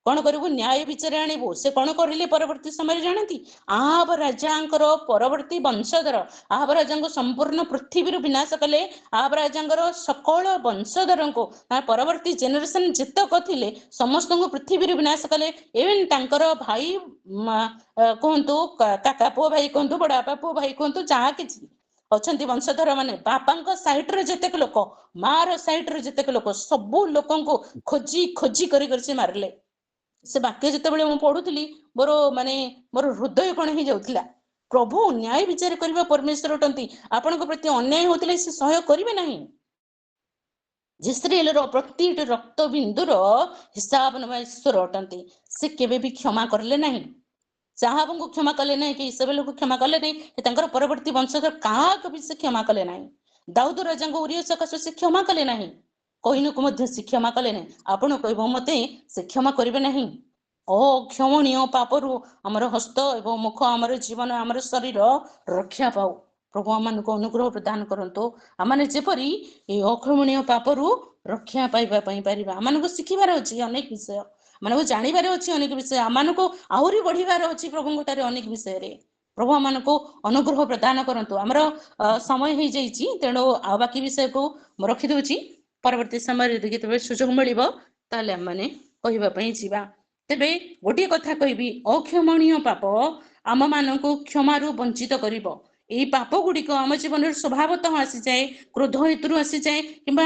କଣ କରିବୁ, ନ୍ୟାୟ ବିଚାର ଆଣିବୁ। ସେ କଣ କରିଲେ ପରବର୍ତ୍ତୀ ସମୟରେ ଜାଣନ୍ତି? ଆହାବ ରାଜାଙ୍କର ପରବର୍ତ୍ତୀ ବଂଶଧର, ଆହାବ ରାଜାଙ୍କୁ ସମ୍ପୂର୍ଣ୍ଣ ପୃଥିବୀରୁ ବିନାଶ କଲେ। ଆହାବ ରାଜାଙ୍କର ସକଳ ବଂଶଧରଙ୍କୁ, ପରବର୍ତ୍ତୀ ଜେନେରେସନ ଯେତେକ ଥିଲେ ସମସ୍ତଙ୍କୁ ପୃଥିବୀରୁ ବିନାଶ କଲେ। ଇଭେନ ତାଙ୍କର ଭାଇ କୁହନ୍ତୁ, କାକା ପୁଅ ଭାଇ କୁହନ୍ତୁ, ବଡ ବାପା ପୁଅ ଭାଇ କୁହନ୍ତୁ, ଯାହା କିଛି ଅଛନ୍ତି ବଂଶଧର ମାନେ, ବାପାଙ୍କ ସାଇଡରେ ଯେତେକ ଲୋକ, ମାର ସାଇଡରେ ଯେତେକ ଲୋକ, ସବୁ ଲୋକଙ୍କୁ ଖୋଜି ଖୋଜି କରି ସେ ମାରିଲେ। ସେ ବାକ୍ୟ ଯେତେବେଳେ ମୁଁ ପଢୁଥିଲି, ମୋର ହୃଦୟ କଣ ହେଇଯାଉଥିଲା। ପ୍ରଭୁ ନ୍ୟାୟ ବିଚାର କରିବା ପରମେଶ୍ୱର ଅଟନ୍ତି। ଆପଣଙ୍କ ପ୍ରତି ଅନ୍ୟାୟ ହଉଥିଲେ ସେ ସହ୍ୟ କରିବେ ନାହିଁ। जिस्रेलर प्रतिटी रक्त बिंदुर हिसाब नवा ईश्वर अटंती से केबे भी क्षमा करले नहीं साहबଙ୍କୁ क्षमा कले नहीं कि इसेबेल को क्षमा कले नहीं कि तांकर परवर्ती वंशधर काहाक भी से क्षमा कले नहीं दाऊद राजाଙ୍କ उरिया सकाशे से क्षमा कले नहीं कोइनको मध्य से क्षमा कले नहीं आपण कहबो मते से क्षमा करिवे नहीं अक्षमणीय पापरु आमर हस्त एवं मुख आमर जीवन आमर शरीर रक्षा पाऊ प्रभु आमको अनुग्रह प्रदान करंतु आमने जेपरी ए अक्षमणीय पापरु रक्षा पाइबा पई परिबा आमनको शिखिबार अछि अनेक विषय आमनको जानिबार अछि अनेक विषय आमनको आहुरी बढ़िबार अछि प्रभुଙ୍କ ठारे अनेक विषय रे प्रभु आमनको अनुग्रह प्रदान करंतु आमर समय हो जाइछि तेणु आ बाकी विषय को रखि दउछि परवर्ती समय रे केते सुযোଗ मिलिबो ताले आमने कहिबा पई जिबा तेबे गोटे कथा कहबी अक्षमणीय पाप आम मानक क्षमारु वंचित करिबो एई पाप गुड़िक आम जीवन स्वभावतः आसी जाए क्रोध हेतु आसी जाए किंबा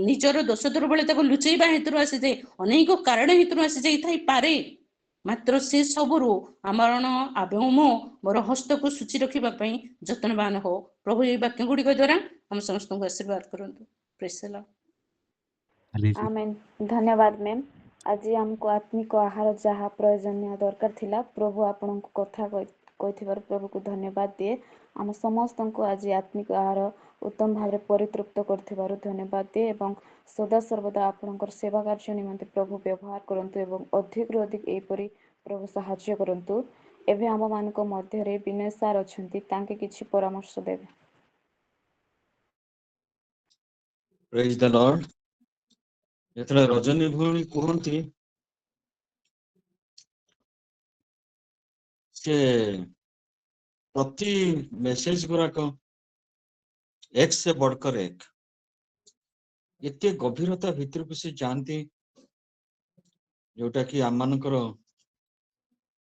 निजर दोष दुर्बलता को लुचेबा हेतु आसी जाए अनेक कारण हेतु आसी जाई थाई पारे मात्र से सबरु आमरण आबेम मोर हस्त को सूची रखिबा पई जतनवान हो प्रभु ए वाक्य गुड़िक द्वारा हम समस्त को आशीर्वाद करंतु प्रेज द लॉर्ड। आमेन। धन्यवाद मैम। आज हमको आत्मिक आहार जहाँ प्रयोजन दरकार थिला प्रभु आपण कथा कही प्रभु को धन्यवाद दिए आम समस्त को आज आत्मिक आहार उत्तम भाव परितृप्त कर धन्यवाद दिए एवं सदा सर्वदा आपणकर सेवा कार्य निमंते प्रभु व्यवहार करंतु एवं अधिक रु अधिक एपरी प्रभु साहाय्य करंतु। एवं आम मान मध्य विनय सार अच्छा तांके किछि परामर्श देवे। Praise the Lord. जेतले रजनी भूमि कहती से प्रति मेसेज गुराक एक से बढ़कर एक एते गभीरता भीतर को से जानती जोटा कि आम मानकर